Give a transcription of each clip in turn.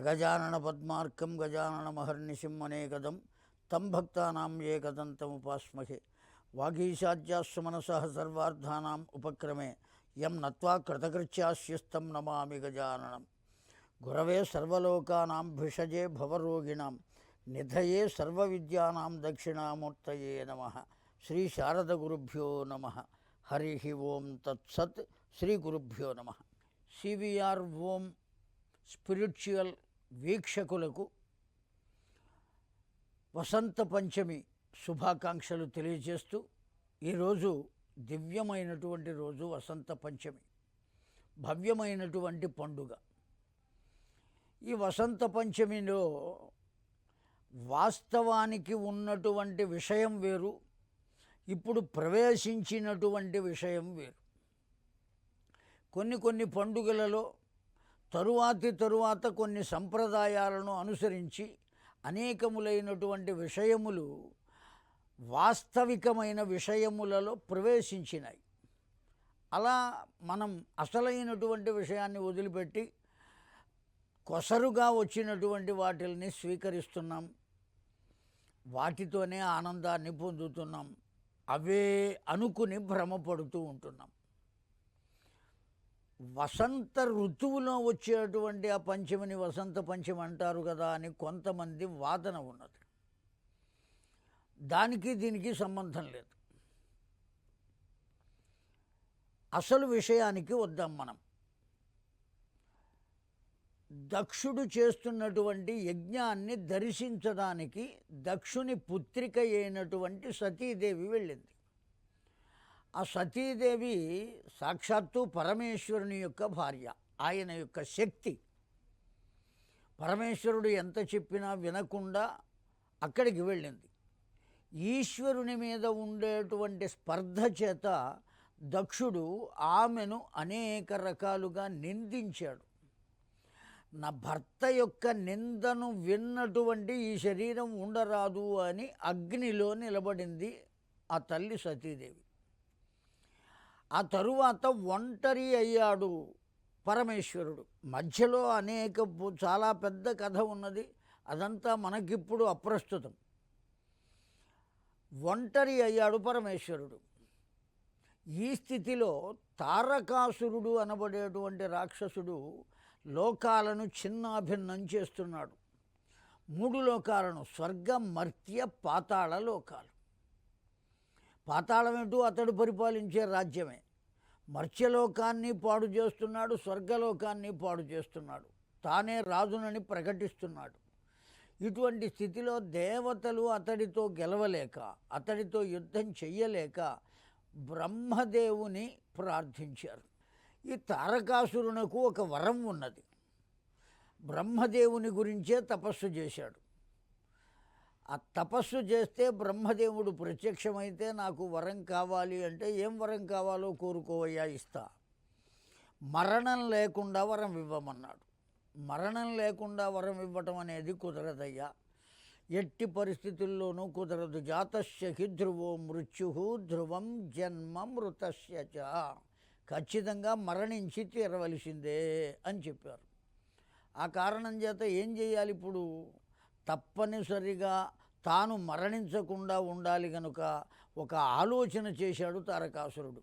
అగజానన పద్మార్కం గజాననమహర్నిశం అనేకదం తం భక్తానాం ఏకదంతముపాస్మహే. వాగీశాద్యాస్సు మనసః సర్వార్థానాం ఉపక్రమే యం నత్వా కృతకృత్యాస్యస్తం నమామి గజాననం. గురవే సర్వలోకానాం భిషజే భవరోగిణాం నిధయే సర్వవిద్యానాం దక్షిణామూర్తయే నమః. శ్రీ శారద గురుభ్యో నమః. హరి ఓం తత్సత్. శ్రీ గురుభ్యో నమః. సివిఆర్ ఓం స్పిరిచువల్ వీక్షకులకు వసంత పంచమి శుభాకాంక్షలు తెలియజేస్తూ, ఈరోజు దివ్యమైనటువంటి రోజు వసంత పంచమి, భవ్యమైనటువంటి పండుగ. ఈ వసంత పంచమిలో వాస్తవానికి ఉన్నటువంటి విషయం వేరు, ఇప్పుడు ప్రవేశించినటువంటి విషయం వేరు. కొన్ని పండుగలలో తరువాత కొన్ని సంప్రదాయాలను అనుసరించి అనేకములైనటువంటి విషయములు వాస్తవికమైన విషయములలో ప్రవేశించినాయి. అలా మనం అసలైనటువంటి విషయాన్ని వదిలిపెట్టి కొసరుగా వచ్చినటువంటి వాటిని స్వీకరిస్తున్నాం, వాటితోనే ఆనందాన్ని పొందుతున్నాం, అవే అనుకుని భ్రమపడుతూ ఉంటున్నాం. వసంత ఋతువులో వచ్చేటువంటి ఆ పంచమిని వసంత పంచమి అంటారు కదా అని కొంతమంది వాదన ఉన్నది. దానికి దీనికి సంబంధం లేదు. అసలు విషయానికి వద్దాం. మనం దక్షుడు చేస్తున్నటువంటి యజ్ఞాన్ని దర్శించడానికి దక్షుని పుత్రిక అయినటువంటి సతీదేవి వెళ్ళింది. ఆ సతీదేవి సాక్షాత్తు పరమేశ్వరుని యొక్క భార్య, ఆయన యొక్క శక్తి. పరమేశ్వరుడు ఎంత చెప్పినా వినకుండా అక్కడికి వెళ్ళింది. ఈశ్వరుని మీద ఉండేటువంటి స్పర్ధ చేత దక్షుడు ఆమెను అనేక రకాలుగా నిందించాడు. నా భర్త యొక్క నిందను విన్నటువంటి ఈ శరీరం ఉండరాదు అని అగ్నిలో నిలబడింది ఆ తల్లి సతీదేవి. ఆ తరువాత ఒంటరి అయ్యాడు పరమేశ్వరుడు. మధ్యలో చాలా పెద్ద కథ ఉన్నది, అదంతా మనకిప్పుడు అప్రస్తుతం. ఒంటరి అయ్యాడు పరమేశ్వరుడు. ఈ స్థితిలో తారకాసురుడు అనబడేటువంటి రాక్షసుడు లోకాలను చిన్నాభిన్నం చేస్తున్నాడు. 3 లోకాలను, స్వర్గ మర్త్య పాతాళ లోకాలు. పాతాళమేంటూ అతడు పరిపాలించే రాజ్యమే. మర్త్యలోకాన్ని పాడు చేస్తున్నాడు, స్వర్గలోకాన్ని పాడు చేస్తున్నాడు, తానే రాజునని ప్రకటిస్తున్నాడు. ఇటువంటి స్థితిలో దేవతలు అతడితో గెలవలేక, అతడితో యుద్ధం చెయ్యలేక బ్రహ్మదేవుని ప్రార్థించారు. ఈ తారకాసురునకు ఒక వరం ఉన్నది. బ్రహ్మదేవుని గురించే తపస్సు చేశాడు. ఆ తపస్సు చేస్తే బ్రహ్మదేవుడు ప్రత్యక్షమైతే నాకు వరం కావాలి అంటే, ఏం వరం కావాలో కోరుకోవయ్యా ఇస్తా. మరణం లేకుండా వరం ఇవ్వమన్నాడు. మరణం లేకుండా వరం ఇవ్వటం అనేది కుదరదయ్యా, ఎట్టి పరిస్థితుల్లోనూ కుదరదు. జాతస్య హి ధ్రువో మృత్యు ధ్రువం జన్మ మృతస్య చ. ఖచ్చితంగా మరణించి తీరవలసిందే అని చెప్పారు. ఆ కారణం చేత ఏం చేయాలి ఇప్పుడు? తప్పనిసరిగా తాను మరణించకుండా ఉండాలి కనుక ఒక ఆలోచన చేశాడు తారకాసురుడు.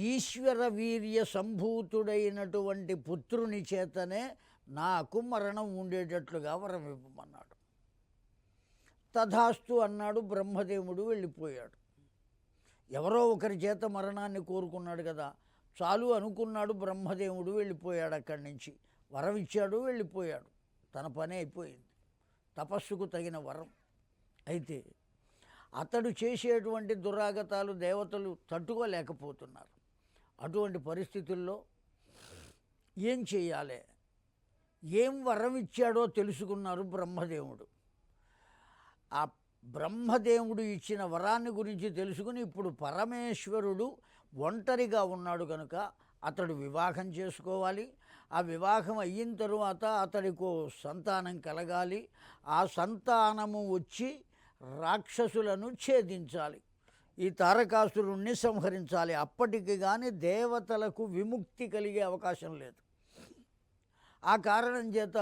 ఈశ్వర వీర్య సంభూతుడైనటువంటి పుత్రుని చేతనే నాకు మరణం ఉండేటట్లుగా వరం ఇవ్వమన్నాడు. తథాస్తు అన్నాడు బ్రహ్మదేవుడు. వెళ్ళిపోయాడు. ఎవరో ఒకరి చేత మరణాన్ని కోరుకున్నాడు కదా, చాలు అనుకున్నాడు బ్రహ్మదేవుడు. వెళ్ళిపోయాడు అక్కడి నుంచి. వరం ఇచ్చాడు, వెళ్ళిపోయాడు. తన పని అయిపోయింది. తపస్సుకు తగిన వరం. అయితే అతడు చేసేటువంటి దురాగతాలు దేవతలు తట్టుకోలేకపోతున్నారు. అటువంటి పరిస్థితుల్లో ఏం చేయాలి? ఏం వరం ఇచ్చాడో తెలుసుకున్నారు బ్రహ్మదేవుడు. ఆ బ్రహ్మదేవుడు ఇచ్చిన వరాన్ని గురించి తెలుసుకుని ఇప్పుడు పరమేశ్వరుడు ఒంటరిగా ఉన్నాడు కనుక అతడు వివాహం చేసుకోవాలి. ఆ వివాహం అయిన తరువాత అతడికో సంతానం కలగాలి. ఆ సంతానము వచ్చి రాక్షసులను ఛేదించాలి, ఈ తారకాసురుణ్ణి సంహరించాలి. అప్పటికి కానీ దేవతలకు విముక్తి కలిగే అవకాశం లేదు. ఆ కారణం చేత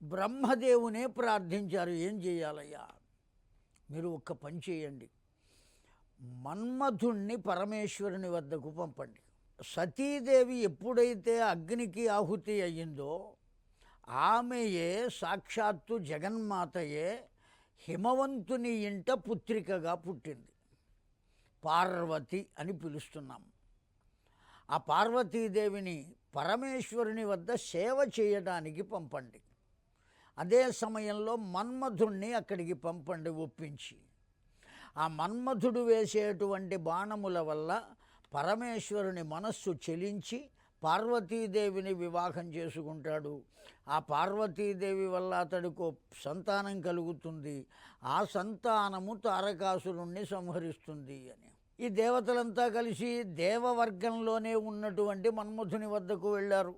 బ్రహ్మదేవునే ప్రార్థించారు. ఏం చేయాలయ్యా, మీరు ఒక్క పని చేయండి, మన్మధుణ్ణి పరమేశ్వరుని వద్దకు పంపండి. సతీదేవి ఎప్పుడైతే అగ్నికి ఆహుతి అయ్యిందో ఆమెయే సాక్షాత్తు జగన్మాతయే హిమవంతుని ఇంట పుత్రికగా పుట్టింది. పార్వతి అని పిలుస్తున్నాం. ఆ పార్వతీదేవిని పరమేశ్వరుని వద్ద సేవ చేయడానికి పంపండి. అదే సమయంలో మన్మధుణ్ణి అక్కడికి పంపండి ఒప్పించి. ఆ మన్మధుడు వేసేటువంటి బాణముల వల్ల పరమేశ్వరుని మనస్సు చెలించి పార్వతీదేవిని వివాహం చేసుకుంటాడు. ఆ పార్వతీదేవి వల్ల అతడికి సంతానం కలుగుతుంది. ఆ సంతానము తారకాసురుణ్ణి సంహరిస్తుంది అని ఈ దేవతలంతా కలిసి దేవవర్గంలోనే ఉన్నటువంటి మన్మధుని వద్దకు వెళ్ళారు.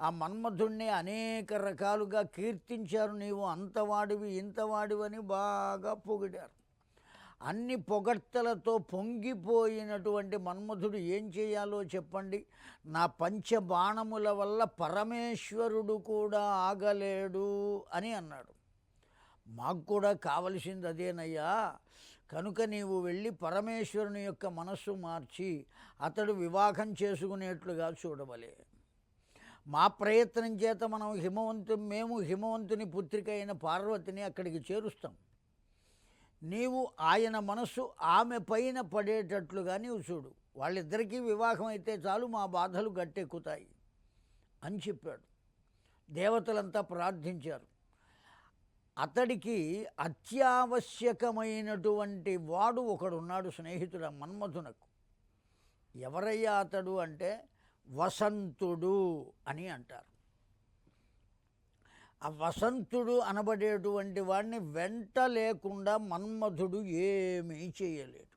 ఆ మన్మధుణ్ణి అనేక రకాలుగా కీర్తించారు. నీవు అంతవాడివి ఇంతవాడివని బాగా పొగిడారు. అన్ని పొగడ్తలతో పొంగిపోయినటువంటి మన్మధుడు ఏం చేయాలో చెప్పండి, నా పంచబాణముల వల్ల పరమేశ్వరుడు కూడా ఆగలేడు అని అన్నాడు. మాకు కూడా కావలసింది అదేనయ్యా, కనుక నీవు వెళ్ళి పరమేశ్వరుని యొక్క మనస్సు మార్చి అతడు వివాహం చేసుకునేట్లుగా చూడవలే. మా ప్రయత్నం చేత మేము హిమవంతుని పుత్రిక అయిన పార్వతిని అక్కడికి చేరుస్తాం. నీవు ఆయన మనస్సు ఆమె పైన పడేటట్లుగా నీవు చూడు. వాళ్ళిద్దరికీ వివాహం అయితే చాలు, మా బాధలు గట్టెక్కుతాయి అని చెప్పాడు. దేవతలంతా ప్రార్థించారు. అతడికి అత్యావశ్యకమైనటువంటి వాడు ఒకడున్నాడు స్నేహితుడు మన్మధునకు. ఎవరయ్యా అతడు అంటే వసంతుడు అని అంటారు. ఆ వసంతుడు అనబడేటువంటి వాడిని వెంట లేకుండా మన్మధుడు ఏమీ చేయలేడు.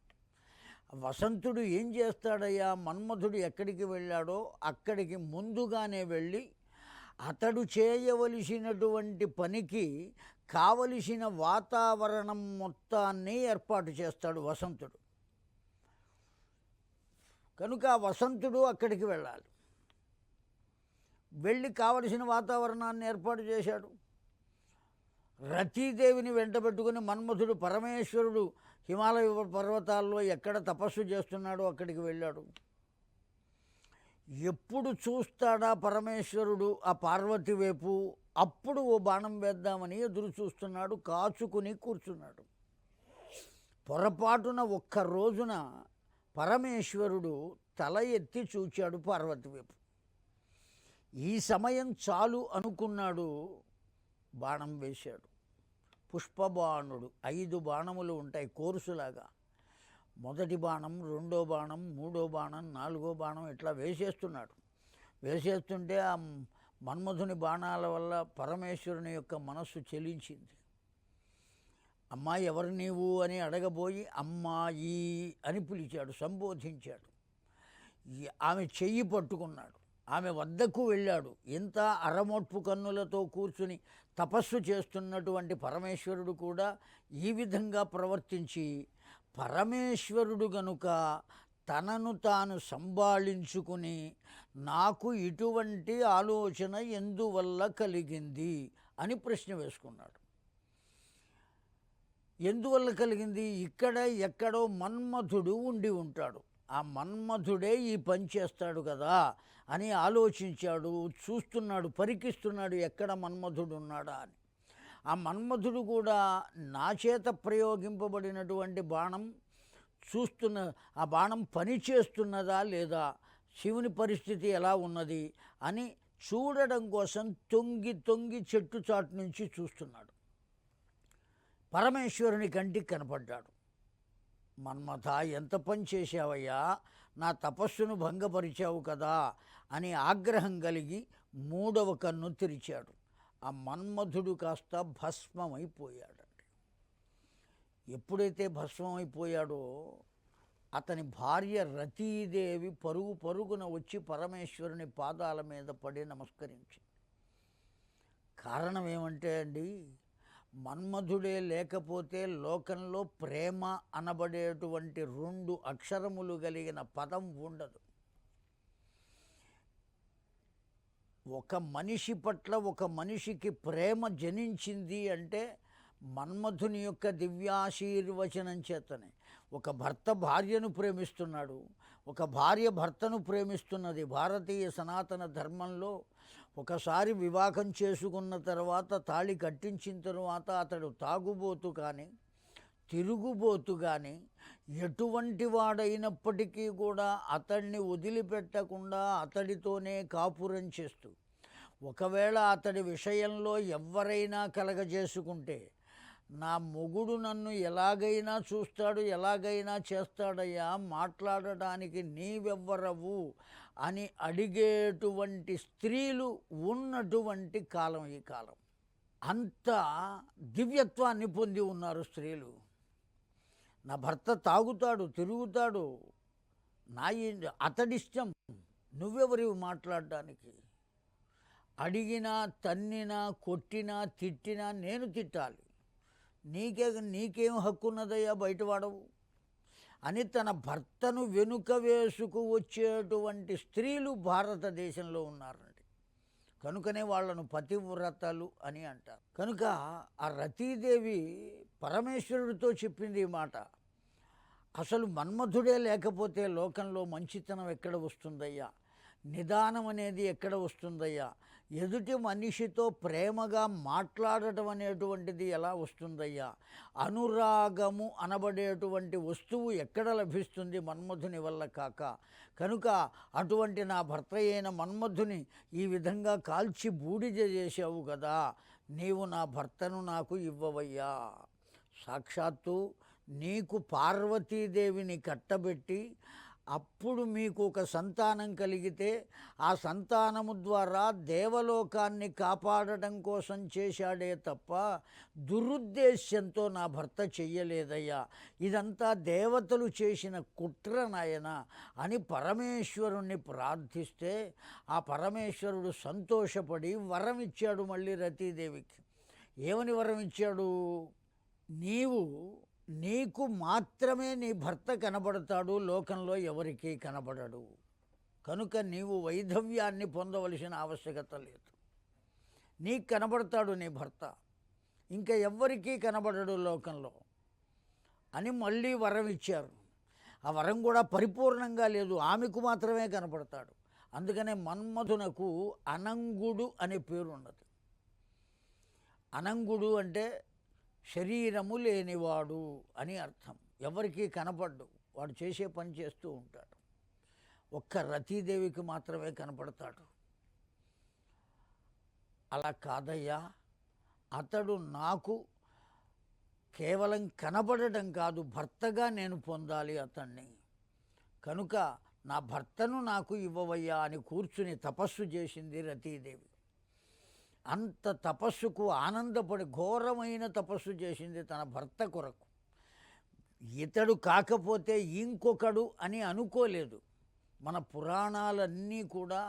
వసంతుడు ఏం చేస్తాడయ్యా, మన్మధుడు ఎక్కడికి వెళ్ళాడో అక్కడికి ముందుగానే వెళ్ళి అతడు చేయవలసినటువంటి పనికి కావలసిన వాతావరణం మొత్తాన్ని ఏర్పాటు చేస్తాడు వసంతుడు. కనుక ఆ వసంతుడు అక్కడికి వెళ్ళాలి. వెళ్ళి కావలసిన వాతావరణాన్ని ఏర్పాటు చేశాడు. రతీదేవిని వెంటబెట్టుకుని మన్మధుడు పరమేశ్వరుడు హిమాలయ పర్వతాల్లో ఎక్కడ తపస్సు చేస్తున్నాడో అక్కడికి వెళ్ళాడు. ఎప్పుడు చూస్తాడా పరమేశ్వరుడు ఆ పార్వతి వైపు, అప్పుడు ఓ బాణం వేద్దామని ఎదురు చూస్తున్నాడు, కాచుకుని కూర్చున్నాడు. పొరపాటున ఒక్క రోజున పరమేశ్వరుడు తల ఎత్తి చూచాడు పార్వతి వైపు. ఈ సమయం చాలు అనుకున్నాడు, బాణం వేశాడు. పుష్పబాణుడు 5 బాణములు ఉంటాయి కోర్సులాగా. మొదటి బాణం, రెండో బాణం, మూడో బాణం, 4వ బాణం ఇట్లా వేసేస్తున్నాడు. వేసేస్తుంటే ఆ మన్మధుని బాణాల వల్ల పరమేశ్వరుని యొక్క మనస్సు చెలించింది. అమ్మా ఎవరు నీవు అని అడగబోయి అమ్మాయి అని పిలిచాడు, సంబోధించాడు. ఆమె చెయ్యి పట్టుకున్నాడు, ఆమె వద్దకు వెళ్ళాడు. ఇంత అరమొట్పు కన్నులతో కూర్చుని తపస్సు చేస్తున్నటువంటి పరమేశ్వరుడు కూడా ఈ విధంగా ప్రవర్తించి, పరమేశ్వరుడు గనుక తనను తాను సంభాళించుకుని నాకు ఇటువంటి ఆలోచన ఎందువల్ల కలిగింది అని ప్రశ్న వేసుకున్నాడు. ఎందువల్ల కలిగింది? ఇక్కడ ఎక్కడో మన్మధుడు ఉండి ఉంటాడు, ఆ మన్మధుడే ఈ పని చేస్తాడు కదా అని ఆలోచించాడు. చూస్తున్నాడు, పరికిస్తున్నాడు ఎక్కడ మన్మధుడు ఉన్నాడా అని. ఆ మన్మధుడు కూడా నా చేత ప్రయోగింపబడినటువంటి బాణం ఆ బాణం పని చేస్తున్నదా లేదా, శివుని పరిస్థితి ఎలా ఉన్నది అని చూడడం కోసం తొంగి తొంగి చెట్టు చాటు నుంచి చూస్తున్నాడు. పరమేశ్వరుని కంటికి కనపడ్డాడు. మన్మథ ఎంత పని చేశావయ్యా, నా తపస్సును భంగపరిచావు కదా అని ఆగ్రహం కలిగి 3వ కన్ను తెరిచాడు. ఆ మన్మధుడు కాస్త భస్మమైపోయాడండి. ఎప్పుడైతే భస్మమైపోయాడో అతని భార్య రతీదేవి పరుగు పరుగున వచ్చి పరమేశ్వరుని పాదాల మీద పడి నమస్కరించింది. కారణం ఏమంటే అండి, మన్మధుడే లేకపోతే లోకంలో ప్రేమ అనబడేటువంటి 2 అక్షరములు కలిగిన పదం ఉండదు. ఒక మనిషి పట్ల ఒక మనిషికి ప్రేమ జనించింది అంటే మన్మథుని యొక్క దివ్యాశీర్వచనం చేతనే. ఒక భర్త భార్యను ప్రేమిస్తున్నాడు, ఒక భార్య భర్తను ప్రేమిస్తున్నది. భారతీయ సనాతన ధర్మంలో ఒకసారి వివాహం చేసుకున్న తర్వాత తాళి కట్టించిన తరువాత అతడు తాగుబోతు కానీ తిరుగుబోతు కానీ ఎటువంటి వాడైనప్పటికీ కూడా అతడిని వదిలిపెట్టకుండా అతడితోనే కాపురం చేస్తూ, ఒకవేళ అతడి విషయంలో ఎవ్వరైనా కలగజేసుకుంటే నా మొగుడు నన్ను ఎలాగైనా చూస్తాడు, ఎలాగైనా చేస్తాడయ్యా, మాట్లాడడానికి నీవెవ్వరవు అని అడిగేటువంటి స్త్రీలు ఉన్నటువంటి కాలం ఈ కాలం. అంత దివ్యత్వాన్ని పొంది ఉన్నారు స్త్రీలు. నా భర్త తాగుతాడు, తిరుగుతాడు, అతడిష్టం, నువ్వెవరివి మాట్లాడడానికి? అడిగినా తన్నినా కొట్టినా తిట్టినా నేను తిట్టాలి, నీకేం హక్కు ఉన్నదయ్యా బయటవాడవు అని తన భర్తను వెనుక వేసుకు వచ్చేటువంటి స్త్రీలు భారతదేశంలో ఉన్నారండి. కనుకనే వాళ్ళను పతివ్రతలు అని అంటారు. కనుక ఆ రతీదేవి పరమేశ్వరుడితో చెప్పింది ఈ మాట. అసలు మన్మథుడే లేకపోతే లోకంలో మంచితనం ఎక్కడ వస్తుందయ్యా, నిదానం అనేది ఎక్కడ వస్తుందయ్యా, ఎదుటి మనిషితో ప్రేమగా మాట్లాడటం అనేటువంటిది ఎలా వస్తుందయ్యా, అనురాగము అనబడేటువంటి వస్తువు ఎక్కడ లభిస్తుంది మన్మథుని వల్ల కాక? కనుక అటువంటి నా భర్త అయిన మన్మథుని ఈ విధంగా కాల్చి బూడిద చేసావు కదా, నీవు నా భర్తను నాకు ఇవ్వవయ్యా. సాక్షాత్తు నీకు పార్వతీదేవిని కట్టబెట్టి అప్పుడు మీకు ఒక సంతానం కలిగితే ఆ సంతానము ద్వారా దేవలోకాన్ని కాపాడటం కోసం చేశాడే తప్ప దురుద్దేశ్యంతో నా భర్త చెయ్యలేదయ్యా, ఇదంతా దేవతలు చేసిన కుట్ర నాయన అని పరమేశ్వరుణ్ణి ప్రార్థిస్తే ఆ పరమేశ్వరుడు సంతోషపడి వరం ఇచ్చాడు మళ్ళీ రతీదేవికి. ఏమని వరం ఇచ్చాడు? నీకు మాత్రమే నీ భర్త కనబడతాడు, లోకంలో ఎవరికీ కనబడడు. కనుక నీవు వైధవ్యాన్ని పొందవలసిన ఆవశ్యకత లేదు. నీకు కనబడతాడు నీ భర్త, ఇంకా ఎవ్వరికీ కనబడడు లోకంలో అని మళ్ళీ వరం ఇచ్చారు. ఆ వరం కూడా పరిపూర్ణంగా లేదు, ఆమెకు మాత్రమే కనపడతాడు. అందుకనే మన్మథునకు అనంగుడు అనే పేరు ఉన్నది. అనంగుడు అంటే శరీరము లేనివాడు అని అర్థం. ఎవరికీ కనపడ్డు, వాడు చేసే పని చేస్తూ ఉంటాడు. ఒక్క రతీదేవికి మాత్రమే కనపడతాడు. అలా కాదయ్యా, అతడు నాకు కేవలం కనబడటం కాదు, భర్తగా నేను పొందాలి అతన్ని. కనుక నా భర్తను నాకు ఇవ్వవయ్యా అని కూర్చుని తపస్సు చేసింది రతీదేవి. అంత తపస్సుకు ఆనందపడి ఘోరమైన తపస్సు చేసింది తన భర్త కొరకు. ఇతడు కాకపోతే ఇంకొకడు అని అనుకోలేదు. మన పురాణాలన్నీ కూడా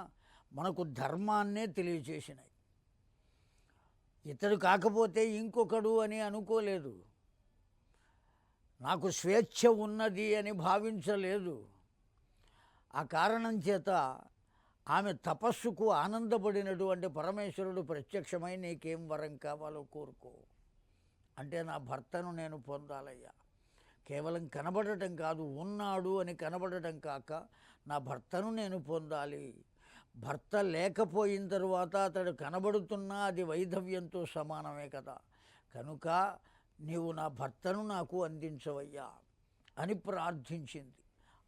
మనకు ధర్మాన్నే తెలియచేసినాయి. ఇతడు కాకపోతే ఇంకొకడు అని అనుకోలేదు. నాకు స్వేచ్ఛ ఉన్నది అని భావించలేదు. ఆ కారణం చేత ఆమె తపస్సుకు ఆనందపడినటువంటి పరమేశ్వరుడు ప్రత్యక్షమై నీకేం వరం కావాలో కోరుకో అంటే, నా భర్తను నేను పొందాలయ్యా, కేవలం కనబడటం కాదు, ఉన్నాడు అని కనబడటం కాక నా భర్తను నేను పొందాలి. భర్త లేకపోయిన తరువాత అతడు కనబడుతున్నా అది వైధవ్యంతో సమానమే కదా. కనుక నీవు నా భర్తను నాకు అందించవయ్యా అని ప్రార్థించింది.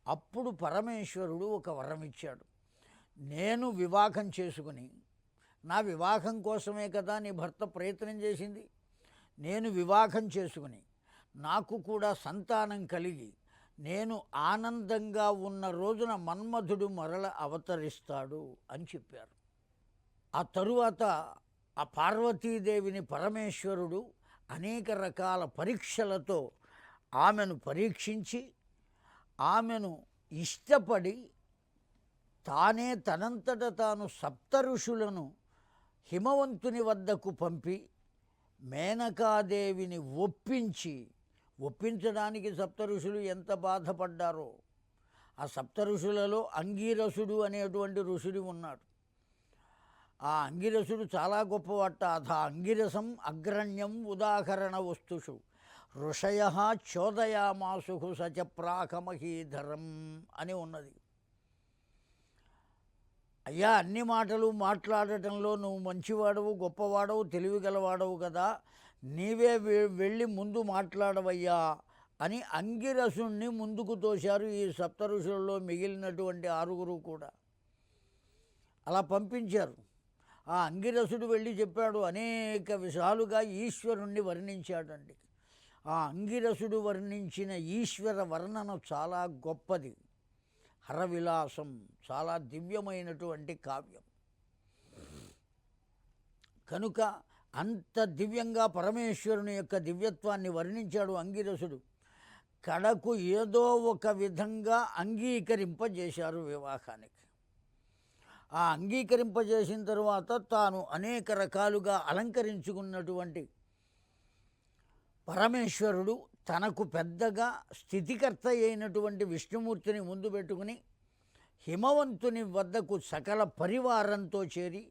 అప్పుడు పరమేశ్వరుడు ఒక వరం ఇచ్చాడు. నేను వివాహం చేసుకుని, నా వివాహం కోసమే కదా నీ భర్త ప్రయత్నం చేసింది, నేను వివాహం చేసుకుని నాకు కూడా సంతానం కలిగి నేను ఆనందంగా ఉన్న రోజున మన్మథుడు మరల అవతరిస్తాడు అని చెప్పారు. ఆ తరువాత ఆ పార్వతీదేవిని పరమేశ్వరుడు అనేక రకాల పరీక్షలతో ఆమెను పరీక్షించి ఆమెను ఇష్టపడి తానే తనంతట తాను సప్తఋషులను హిమవంతుని వద్దకు పంపి మేనకాదేవిని ఒప్పించడానికి సప్తఋషులు ఎంత బాధపడ్డారో. ఆ సప్తఋషులలో అంగీరసుడు అనేటువంటి ఋషుడు ఉన్నాడు. ఆ అంగిరసుడు చాలా గొప్పవాట. అథ అంగిరసం అగ్రణ్యం ఉదాహరణ వస్తుషు ఋషయ చోదయామాసు సచ ప్రాకమహీధరం అని ఉన్నది. అయ్యా, అన్ని మాటలు మాట్లాడటంలో నువ్వు మంచివాడవు, గొప్పవాడవు, తెలివిగలవాడవు కదా, నీవే వెళ్ళి ముందు మాట్లాడవయ్యా అని అంగిరసుణ్ణి ముందుకు తోశారు ఈ సప్త ఋషులలో మిగిలినటువంటి 6 కూడా. అలా పంపించారు. ఆ అంగిరసుడు వెళ్ళి చెప్పాడు, అనేక విషయాలుగా ఈశ్వరుణ్ణి వర్ణించాడండి. ఆ అంగిరసుడు వర్ణించిన ఈశ్వర వర్ణన చాలా గొప్పది. హరవిలాసం చాలా దివ్యమైనటువంటి కావ్యం కనుక అంత దివ్యంగా పరమేశ్వరుని యొక్క దివ్యత్వాన్ని వర్ణించాడు అంగిరసుడు. కడకు ఏదో ఒక విధంగా అంగీకరింపజేశారు వివాహానికి. ఆ అంగీకరింపజేసిన తరువాత తాను అనేక రకాలుగా అలంకరించుకున్నటువంటి పరమేశ్వరుడు తనకు పెద్దగా స్థితికర్త అయినటువంటి విష్ణుమూర్తిని ముందు పెట్టుకుని హిమవంతుని వద్దకు సకల పరివారంతో చేరి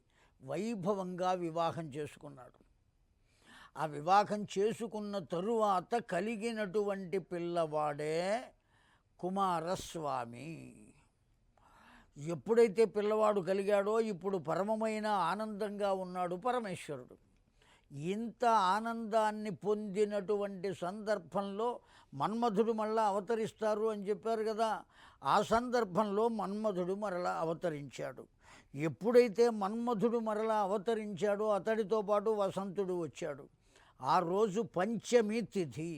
వైభవంగా వివాహం చేసుకున్నాడు. ఆ వివాహం చేసుకున్న తరువాత కలిగినటువంటి పిల్లవాడే కుమారస్వామి. ఎప్పుడైతే పిల్లవాడు కలిగాడో ఇప్పుడు పరమమైన ఆనందంగా ఉన్నాడు పరమేశ్వరుడు. ఇంత ఆనందాన్ని పొందినటువంటి సందర్భంలో మన్మధుడు మళ్ళా అవతరిస్తారు అని చెప్పారు కదా. ఆ సందర్భంలో మన్మధుడు మరలా అవతరించాడు. ఎప్పుడైతే మన్మధుడు మరలా అవతరించాడో అతడితో పాటు వసంతుడు వచ్చాడు. ఆ రోజు పంచమి తిథి.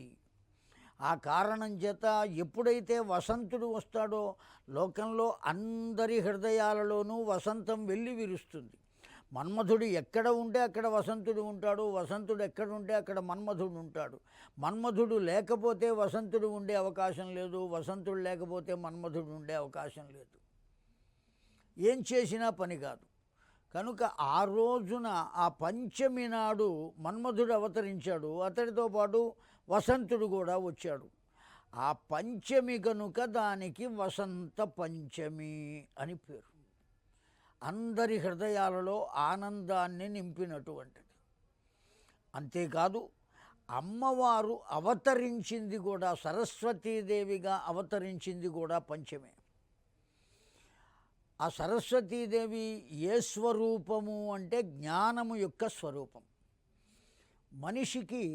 ఆ కారణం చేత ఎప్పుడైతే వసంతుడు వస్తాడో లోకంలో అందరి హృదయాలలోనూ వసంతం వెళ్ళి విరుస్తుంది. మన్మధుడు ఎక్కడ ఉంటే అక్కడ వసంతుడు ఉంటాడు, వసంతుడు ఎక్కడ ఉంటే అక్కడ మన్మధుడు ఉంటాడు. మన్మధుడు లేకపోతే వసంతుడు ఉండే అవకాశం లేదు, వసంతుడు లేకపోతే మన్మధుడు ఉండే అవకాశం లేదు. ఏం చేసినా పని కాదు. కనుక ఆ రోజున ఆ పంచమి నాడు మన్మధుడు అవతరించాడు, అతడితో పాటు వసంతుడు కూడా వచ్చాడు. ఆ పంచమి కనుక దానికి వసంత పంచమి అని పేరు. అందరి హృదయాలలో ఆనందాన్ని నింపినటువంటిది. అంతేకాదు అమ్మవారు అవతరించింది కూడా, సరస్వతీదేవిగా అవతరించింది కూడా పంచమే. ఆ సరస్వతీదేవి ఏ స్వరూపము అంటే జ్ఞానము యొక్క స్వరూపం. మనిషికి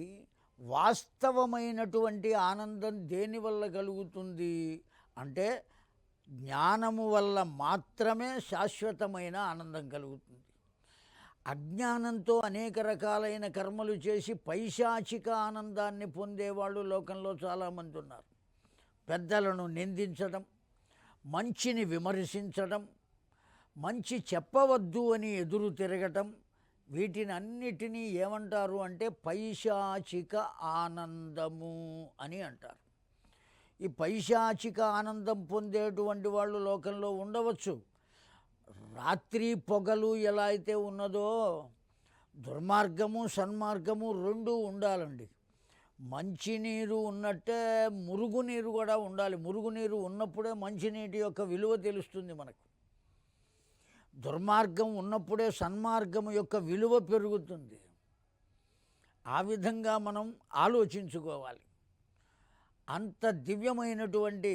వాస్తవమైనటువంటి ఆనందం దేనివల్ల కలుగుతుంది అంటే జ్ఞానము వల్ల మాత్రమే శాశ్వతమైన ఆనందం కలుగుతుంది. అజ్ఞానంతో అనేక రకాలైన కర్మలు చేసి పైశాచిక ఆనందాన్ని పొందేవాళ్ళు లోకంలో చాలామంది ఉన్నారు. పెద్దలను నిందించడం, మంచిని విమర్శించడం, మంచి చెప్పవద్దు అని ఎదురు తిరగటం, వీటిని అన్నిటినీ ఏమంటారు అంటే పైశాచిక ఆనందము అని అంటారు. ఈ పైశాచిక ఆనందం పొందేటువంటి వాళ్ళు లోకంలో ఉండవచ్చు. రాత్రి పొగలు ఎలా అయితే ఉన్నదో దుర్మార్గము సన్మార్గము రెండూ ఉండాలండి. మంచినీరు ఉన్నట్టే మురుగునీరు కూడా ఉండాలి. మురుగునీరు ఉన్నప్పుడే మంచినీటి యొక్క విలువ తెలుస్తుంది మనకు. దుర్మార్గం ఉన్నప్పుడే సన్మార్గము యొక్క విలువ పెరుగుతుంది. ఆ విధంగా మనం ఆలోచించుకోవాలి. అంత దివ్యమైనటువంటి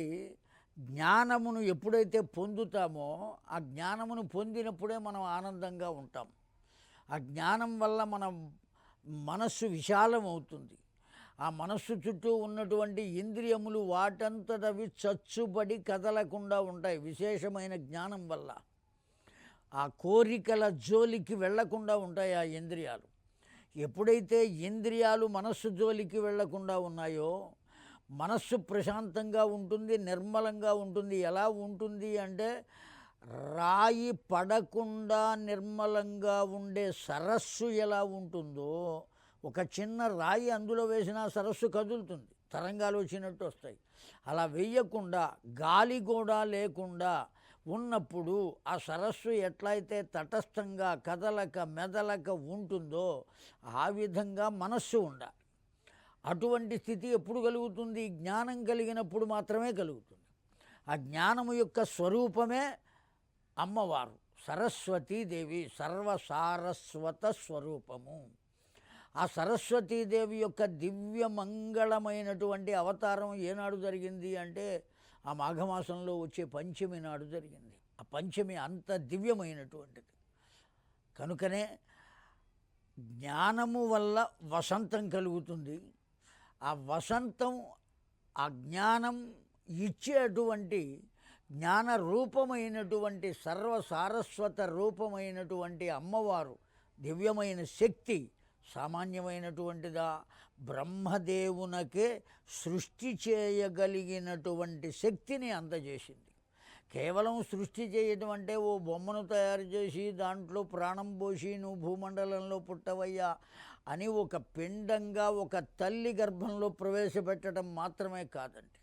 జ్ఞానమును ఎప్పుడైతే పొందుతామో ఆ జ్ఞానమును పొందినప్పుడే మనం ఆనందంగా ఉంటాం. ఆ జ్ఞానం వల్ల మన మనస్సు విశాలమవుతుంది. ఆ మనస్సు చుట్టూ ఉన్నటువంటి ఇంద్రియములు వాటంతటవి చచ్చుబడి కదలకుండా ఉంటాయి విశేషమైన జ్ఞానం వల్ల. ఆ కోరికల జోలికి వెళ్లకుండా ఉంటాయి ఆ ఇంద్రియాలు. ఎప్పుడైతే ఇంద్రియాలు మనస్సు జోలికి వెళ్లకుండా ఉన్నాయో మనస్సు ప్రశాంతంగా ఉంటుంది, నిర్మలంగా ఉంటుంది. ఎలా ఉంటుంది అంటే రాయి పడకుండా నిర్మలంగా ఉండే సరస్సు ఎలా ఉంటుందో, ఒక చిన్న రాయి అందులో వేసినా సరస్సు కదులుతుంది, తరంగాలు వచ్చినట్టు వస్తాయి. అలా వేయకుండా గాలి కూడా లేకుండా ఉన్నప్పుడు ఆ సరస్సు ఎట్లయితే తటస్థంగా కదలక మెదలక ఉంటుందో ఆ విధంగా మనస్సు ఉండాలి. అటువంటి స్థితి ఎప్పుడు కలుగుతుంది? జ్ఞానం కలిగినప్పుడు మాత్రమే కలుగుతుంది. ఆ జ్ఞానము యొక్క స్వరూపమే అమ్మవారు సరస్వతీదేవి సర్వసారస్వత స్వరూపము. ఆ సరస్వతీదేవి యొక్క దివ్యమంగళమైనటువంటి అవతారం ఏనాడు జరిగింది అంటే ఆ మాఘమాసంలో వచ్చే పంచమి నాడు జరిగింది. ఆ పంచమి అంత దివ్యమైనటువంటిది. కనుకనే జ్ఞానము వల్ల వసంతం కలుగుతుంది. ఆ వసంతం, ఆ జ్ఞానం ఇచ్చేటువంటి జ్ఞాన రూపమైనటువంటి సర్వసారస్వత రూపమైనటువంటి అమ్మవారు దివ్యమైన శక్తి సామాన్యమైనటువంటిదా? బ్రహ్మదేవునకే సృష్టి చేయగలిగినటువంటి శక్తిని అందజేసింది. కేవలం సృష్టి చేయటం అంటే ఓ బొమ్మను తయారు చేసి దాంట్లో ప్రాణం పోసి నువ్వు భూమండలంలో పుట్టవయ్యా అని ఒక పిండంగా ఒక తల్లి గర్భంలో ప్రవేశపెట్టడం మాత్రమే కాదండి.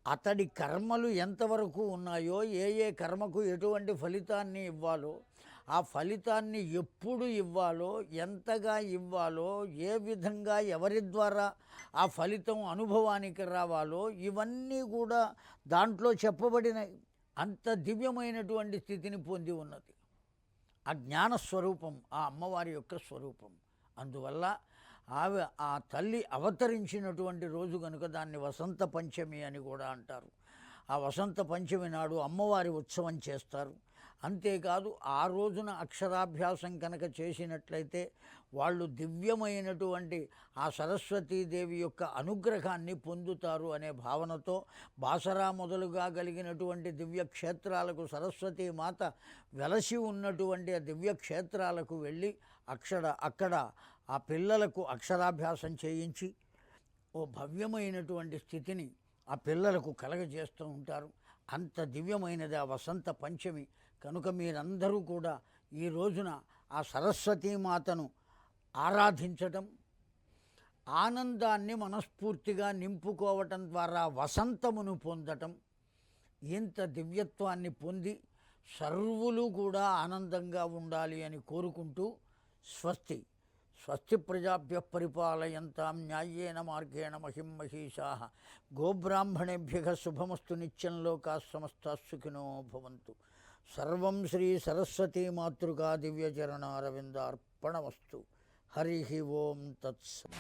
అతడి కర్మలు ఎంతవరకు ఉన్నాయో, ఏ ఏ కర్మకు ఎటువంటి ఫలితాన్ని ఇవ్వాలో, ఆ ఫలితాన్ని ఎప్పుడు ఇవ్వాలో, ఎంతగా ఇవ్వాలో, ఏ విధంగా ఎవరి ద్వారా ఆ ఫలితం అనుభవానికి రావాలో ఇవన్నీ కూడా దాంట్లో చెప్పబడినాయి. అంత దివ్యమైనటువంటి స్థితిని పొంది ఉన్నది ఆ జ్ఞానస్వరూపం, ఆ అమ్మవారి యొక్క స్వరూపం. అందువల్ల ఆమె ఆ తల్లి అవతరించినటువంటి రోజు కనుక దాన్ని వసంత పంచమి అని కూడా అంటారు. ఆ వసంత పంచమి నాడు అమ్మవారి ఉత్సవం చేస్తారు. అంతేకాదు ఆ రోజున అక్షరాభ్యాసం కనుక చేసినట్లయితే వాళ్ళు దివ్యమైనటువంటి ఆ సరస్వతీదేవి యొక్క అనుగ్రహాన్ని పొందుతారు అనే భావనతో బాసరా మొదలుగా కలిగినటువంటి దివ్యక్షేత్రాలకు సరస్వతీమాత వెలసి ఉన్నటువంటి ఆ దివ్యక్షేత్రాలకు వెళ్ళి అక్కడ ఆ పిల్లలకు అక్షరాభ్యాసం చేయించి ఓ భవ్యమైనటువంటి స్థితిని ఆ పిల్లలకు కలగజేస్తూ ఉంటారు. అంత దివ్యమైనది ఆ వసంత పంచమి. కనుక మీరందరూ కూడా ఈ రోజున ఆ సరస్వతీమాతను ఆరాధించటం, ఆనందాన్ని మనస్ఫూర్తిగా నింపుకోవటం ద్వారా వసంతమును పొందటం, ఇంత దివ్యత్వాన్ని పొంది సర్వులు కూడా ఆనందంగా ఉండాలి అని కోరుకుంటూ స్వస్తి. స్వస్తి ప్రజాభ్యః పరిపాలయంతాం న్యాయేన మార్గేణ మహిం మహీషాః. గోబ్రాహ్మణేభ్యః శుభమస్తు. నిత్యం లోకాః సమస్తాః సుఖినో భవంతు. సర్వం శ్రీ సరస్వతీ మాతృకా దివ్యచరణారవిందార్పణమస్తు. హరి ఓం తత్సత్.